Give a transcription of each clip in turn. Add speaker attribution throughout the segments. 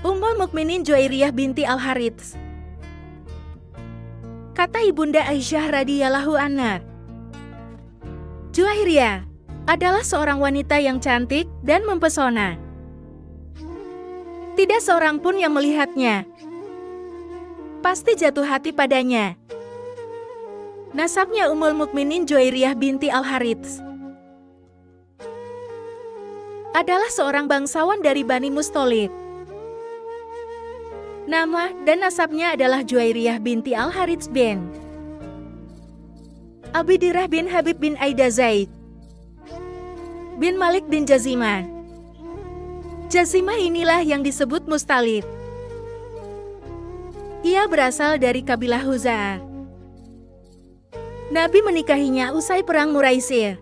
Speaker 1: Ummul Mukminin Juwairiyah binti Al-Harits. Kata Ibunda Aisyah radhiyallahu anha, Juwairiyah adalah seorang wanita yang cantik dan mempesona. Tidak seorang pun yang melihatnya pasti jatuh hati padanya. Nasabnya Ummul Mukminin Juwairiyah binti Al-Harits adalah seorang bangsawan dari Bani Musthalib. Nama dan nasabnya adalah Juwairiyah binti Al-Harits bin Abidirah bin Habib bin Aida Zaid bin Malik bin Jazimah. Jazimah inilah yang disebut Mustalib. Ia berasal dari kabilah Huza'ah. Nabi menikahinya usai perang Muraisir,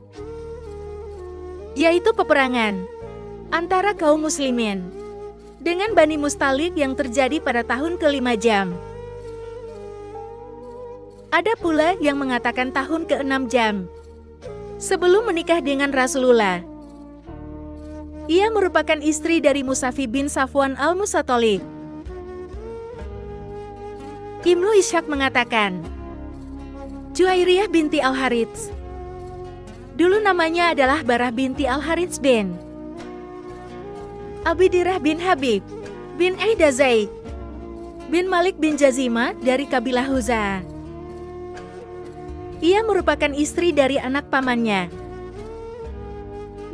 Speaker 1: yaitu peperangan antara kaum muslimin dengan Bani Mustalib yang terjadi pada tahun ke-5 Jam. Ada pula yang mengatakan tahun ke-6 Jam sebelum menikah dengan Rasulullah. Ia merupakan istri dari Musafi bin Safwan al-Musatalib. Ibnu Ishaq mengatakan, Juwairiyah binti Al-Harits dulu namanya adalah Barah binti Al-Harits bin Abidirah bin Habib bin Aida Zaid bin Malik bin Jazimah dari kabilah Huza'ah. Ia merupakan istri dari anak pamannya,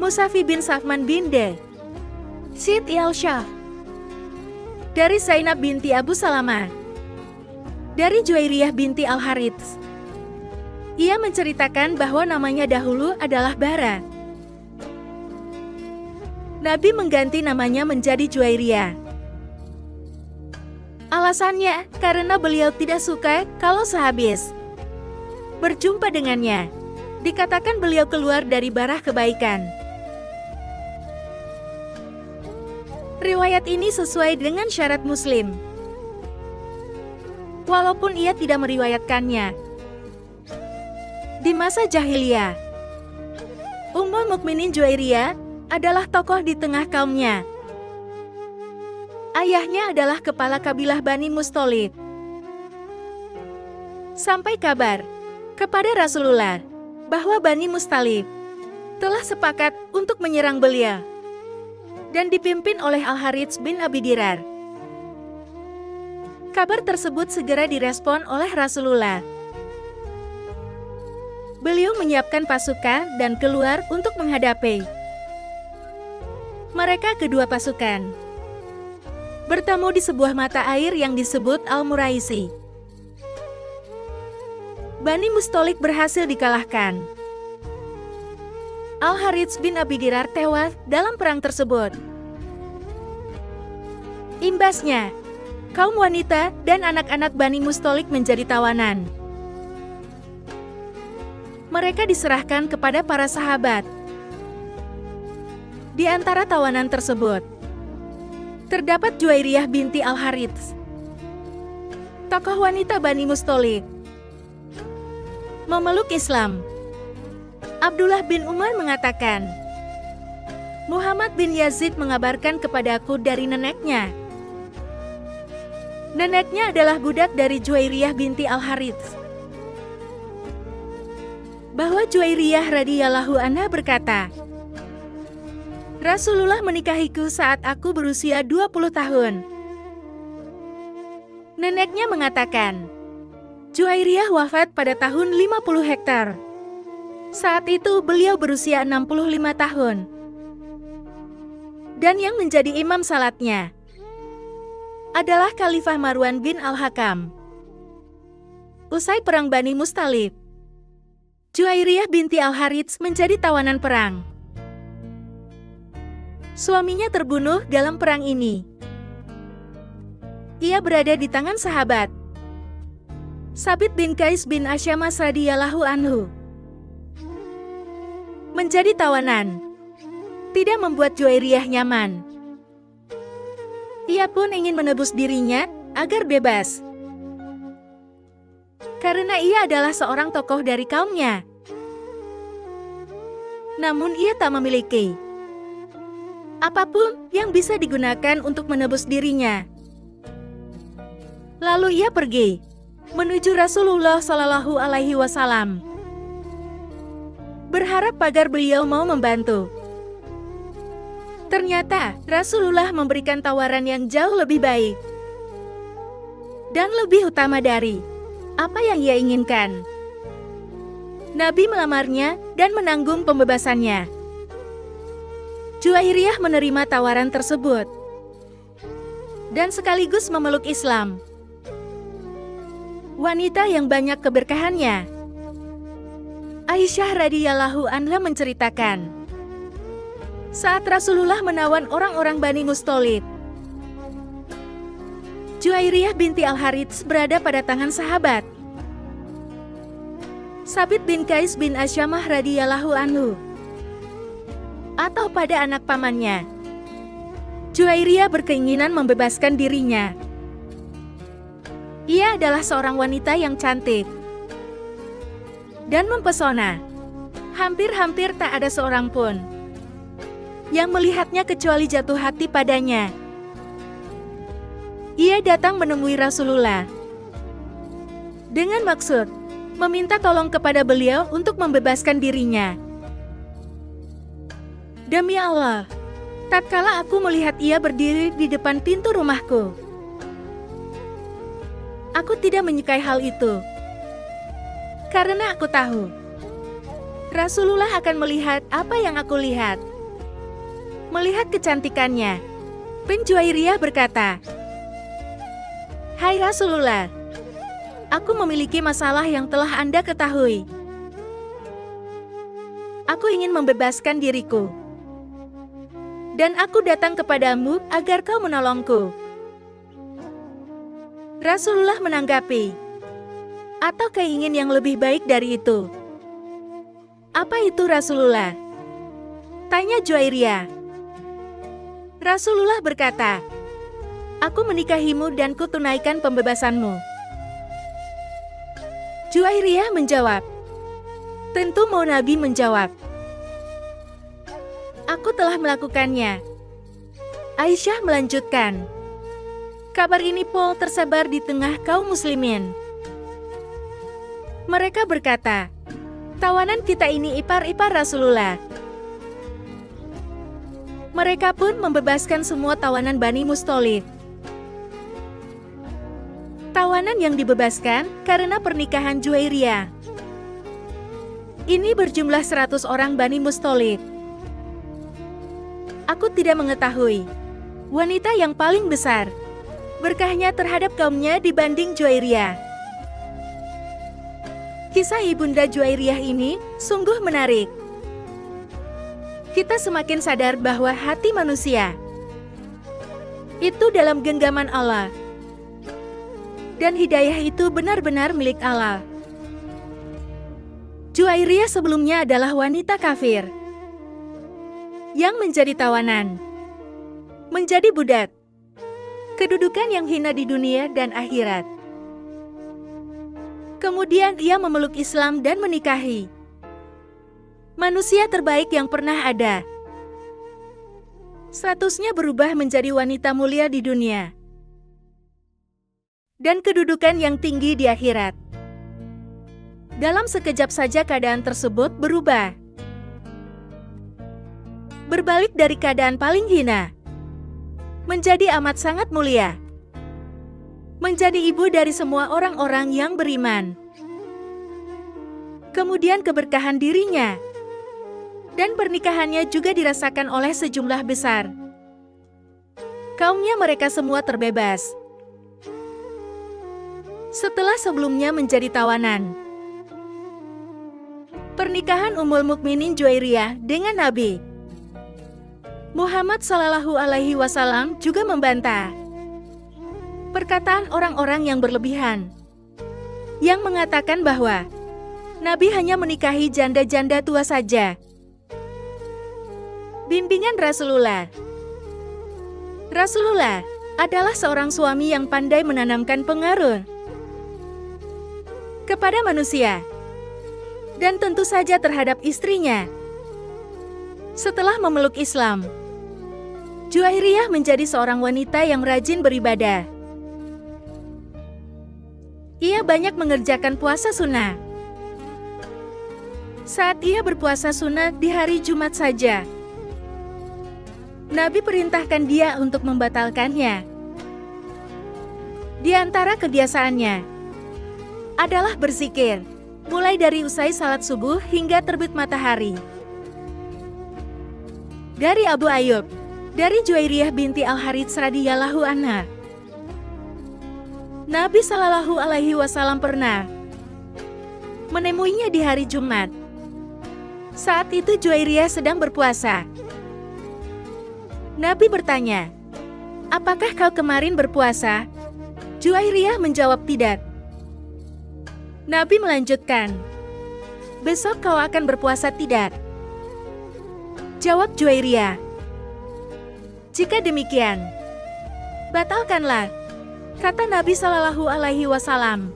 Speaker 1: Musafi bin Safman bin Siti al-Shah, dari Zainab binti Abu Salamah, dari Juwairiyah binti Al-Harits. Ia menceritakan bahwa namanya dahulu adalah Bara. Nabi mengganti namanya menjadi Juwairiyah. Alasannya karena beliau tidak suka kalau sehabis berjumpa dengannya dikatakan beliau keluar dari barah kebaikan. Riwayat ini sesuai dengan syarat Muslim, walaupun ia tidak meriwayatkannya. Di masa jahiliyah, Ummul Mukminin Juwairiyah adalah tokoh di tengah kaumnya. Ayahnya adalah kepala kabilah Bani Musthalib. Sampai kabar kepada Rasulullah bahwa Bani Musthalib telah sepakat untuk menyerang beliau dan dipimpin oleh Al-Harits bin Abidirar. Kabar tersebut segera direspon oleh Rasulullah. Beliau menyiapkan pasukan dan keluar untuk menghadapi mereka. Kedua pasukan bertemu di sebuah mata air yang disebut Al-Muraisi. Bani Musthalib berhasil dikalahkan. Al-Harits bin Abidirar tewas dalam perang tersebut. Imbasnya, kaum wanita dan anak-anak Bani Musthalib menjadi tawanan. Mereka diserahkan kepada para sahabat. Di antara tawanan tersebut terdapat Juwairiyah binti Al-Harits, tokoh wanita Bani Musthalib. Memeluk Islam. Abdullah bin Umar mengatakan, Muhammad bin Yazid mengabarkan kepadaku dari neneknya. Neneknya adalah budak dari Juwairiyah binti Al-Harits, bahwa Juwairiyah radhiyallahu anha berkata, Rasulullah menikahiku saat aku berusia 20 tahun. Neneknya mengatakan, Juwairiyah wafat pada tahun 50 hektar. Saat itu beliau berusia 65 tahun. Dan yang menjadi imam salatnya adalah Khalifah Marwan bin Al-Hakam. Usai perang Bani Musthalib, Juwairiyah binti Al-Harits menjadi tawanan perang. Suaminya terbunuh dalam perang ini. Ia berada di tangan sahabat Sabit bin Qais bin Asyamas radhiyallahu anhu. Menjadi tawanan tidak membuat Juwairiyah nyaman. Ia pun ingin menebus dirinya agar bebas, karena ia adalah seorang tokoh dari kaumnya. Namun ia tak memiliki apapun yang bisa digunakan untuk menebus dirinya. Lalu ia pergi menuju Rasulullah Shallallahu Alaihi Wasallam, berharap agar beliau mau membantu. Ternyata Rasulullah memberikan tawaran yang jauh lebih baik dan lebih utama dari apa yang ia inginkan. Nabi melamarnya dan menanggung pembebasannya. Juwairiyah menerima tawaran tersebut dan sekaligus memeluk Islam. Wanita yang banyak keberkahannya. Aisyah radhiyallahu anha menceritakan, saat Rasulullah menawan orang-orang Bani Musthalib, Juwairiyah binti Al-Harits berada pada tangan sahabat Sabit bin Qais bin Asyamah radhiyallahu anhu, atau pada anak pamannya. Juwairiyah berkeinginan membebaskan dirinya. Ia adalah seorang wanita yang cantik dan mempesona. Hampir-hampir tak ada seorang pun yang melihatnya kecuali jatuh hati padanya. Ia datang menemui Rasulullah dengan maksud meminta tolong kepada beliau untuk membebaskan dirinya. Demi Allah, tatkala aku melihat ia berdiri di depan pintu rumahku, aku tidak menyukai hal itu. Karena aku tahu Rasulullah akan melihat apa yang aku lihat. Melihat kecantikannya, Juwairiyah berkata, "Hai Rasulullah, aku memiliki masalah yang telah Anda ketahui. Aku ingin membebaskan diriku, dan aku datang kepadamu agar kau menolongku." Rasulullah menanggapi, "Atau ingin yang lebih baik dari itu?" "Apa itu Rasulullah?" tanya Juwairiyah. Rasulullah berkata, "Aku menikahimu dan kutunaikan pembebasanmu." Juwairiyah menjawab, "Tentu mau Nabi menjawab, aku telah melakukannya." Aisyah melanjutkan, "Kabar ini pun tersebar di tengah kaum muslimin. Mereka berkata, tawanan kita ini ipar-ipar Rasulullah." Mereka pun membebaskan semua tawanan Bani Musthalib. Tawanan yang dibebaskan karena pernikahan Juwairiyah ini berjumlah 100 orang Bani Musthalib. Aku tidak mengetahui wanita yang paling besar berkahnya terhadap kaumnya dibanding Juwairiyah. Kisah Ibunda Juwairiyah ini sungguh menarik. Kita semakin sadar bahwa hati manusia itu dalam genggaman Allah, dan hidayah itu benar-benar milik Allah. Juwairiyah sebelumnya adalah wanita kafir yang menjadi tawanan, menjadi budak, kedudukan yang hina di dunia dan akhirat. Kemudian ia memeluk Islam dan menikahi manusia terbaik yang pernah ada. Statusnya berubah menjadi wanita mulia di dunia dan kedudukan yang tinggi di akhirat. Dalam sekejap saja keadaan tersebut berubah. Berbalik dari keadaan paling hina menjadi amat sangat mulia. Menjadi ibu dari semua orang-orang yang beriman. Kemudian keberkahan dirinya dan pernikahannya juga dirasakan oleh sejumlah besar. Kaumnya mereka semua terbebas. Setelah sebelumnya menjadi tawanan. Pernikahan Ummul Mukminin Juwairiyah dengan Nabi Muhammad Shallallahu Alaihi Wasallam juga membantah perkataan orang-orang yang berlebihan yang mengatakan bahwa Nabi hanya menikahi janda-janda tua saja. Bimbingan Rasulullah. Rasulullah adalah seorang suami yang pandai menanamkan pengaruh kepada manusia dan tentu saja terhadap istrinya. Setelah memeluk Islam, Juwairiyah menjadi seorang wanita yang rajin beribadah. Ia banyak mengerjakan puasa sunnah. Saat ia berpuasa sunnah di hari Jumat saja, Nabi perintahkan dia untuk membatalkannya. Di antara kebiasaannya adalah berzikir, mulai dari usai salat subuh hingga terbit matahari. Dari Abu Ayyub, dari Juwairiyah binti Al-Harits radhiyallahu anha, Nabi Shallallahu Alaihi Wasallam pernah menemuinya di hari Jumat. Saat itu Juwairiyah sedang berpuasa. Nabi bertanya, "Apakah kau kemarin berpuasa?" Juwairiyah menjawab, "Tidak." Nabi melanjutkan, "Besok kau akan berpuasa tidak?" Jawab Juwairiyah, "Jika demikian, batalkanlah," kata Nabi Shallallahu Alaihi Wasallam.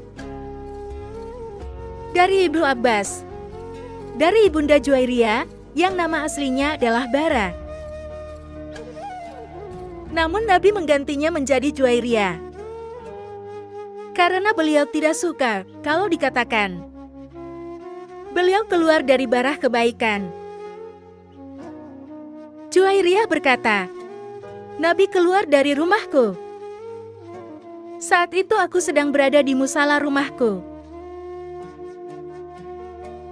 Speaker 1: Dari Ibnu Abbas, dari ibunda Juwairiyah yang nama aslinya adalah Bara. Namun Nabi menggantinya menjadi Juwairiyah karena beliau tidak suka kalau dikatakan beliau keluar dari barah kebaikan. Juwairiyah berkata, "Nabi keluar dari rumahku. Saat itu aku sedang berada di musala rumahku.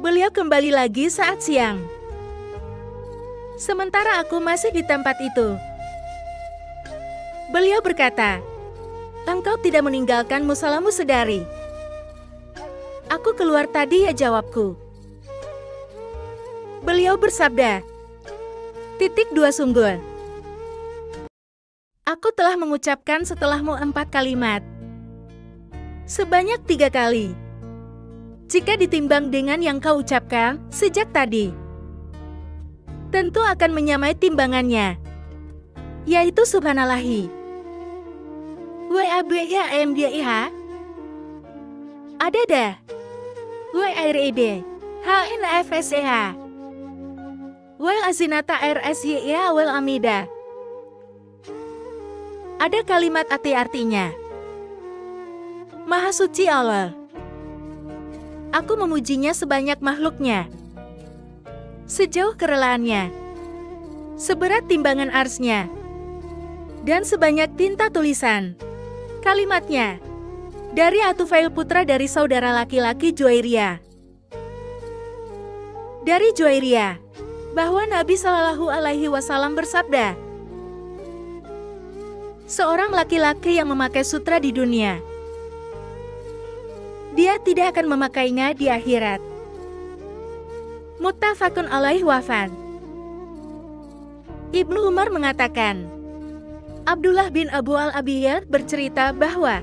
Speaker 1: Beliau kembali lagi saat siang. Sementara aku masih di tempat itu. Beliau berkata, 'Engkau tidak meninggalkan musalamu sedari.' Aku keluar tadi ya," jawabku. Beliau bersabda, "2. Aku telah mengucapkan setelahmu 4 kalimat. Sebanyak 3 kali. Jika ditimbang dengan yang kau ucapkan sejak tadi, tentu akan menyamai timbangannya, yaitu subhanallahi wa bihamdihi adada wa iride hnfsh wal azinata rsya wal amida." Ada kalimat artinya, "Maha suci Allah. Aku memujinya sebanyak makhluknya, sejauh kerelaannya, seberat timbangan arsnya, dan sebanyak tinta tulisan." Kalimatnya dari Atufail, putra dari saudara laki-laki Juwairiyah. Dari Juwairiyah bahwa Nabi Shallallahu Alaihi Wasallam bersabda, "Seorang laki-laki yang memakai sutra di dunia, dia tidak akan memakainya di akhirat." Muttafaqun alaih wafat. Ibnu Umar mengatakan, Abdullah bin Abu al-Abiyad bercerita bahwa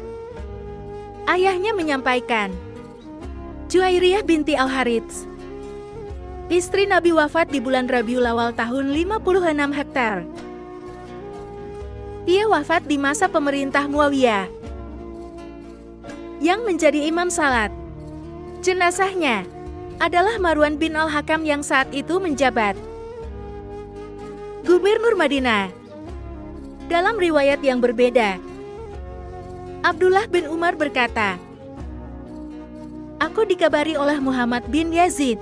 Speaker 1: ayahnya menyampaikan, Juwairiyah binti Al-Harits, istri Nabi, wafat di bulan Rabiul Awal tahun 56 hektar. Ia wafat di masa pemerintah Muawiyah yang menjadi imam salat. Jenazahnya adalah Marwan bin Al-Hakam yang saat itu menjabat Gubernur Madinah. Dalam riwayat yang berbeda, Abdullah bin Umar berkata, "Aku dikabari oleh Muhammad bin Yazid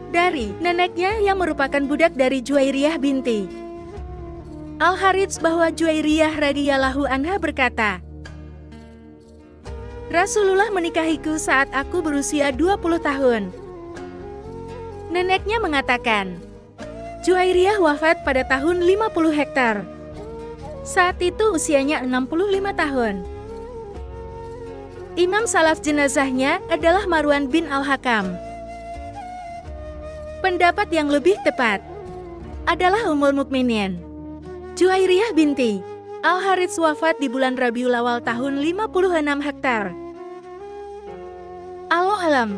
Speaker 1: dari neneknya yang merupakan budak dari Juwairiyah binti Al-Harits bahwa Juwairiyah radhiyallahu anha berkata, 'Rasulullah menikahiku saat aku berusia 20 tahun. Neneknya mengatakan, Juwairiyah wafat pada tahun 50 hektar. Saat itu usianya 65 tahun. Imam salaf jenazahnya adalah Marwan bin Al-Hakam. Pendapat yang lebih tepat adalah Ummul Mukminin Juwairiyah binti Al-Harits wafat di bulan Rabiul Awal tahun 56 hektar. Allahu a'lam.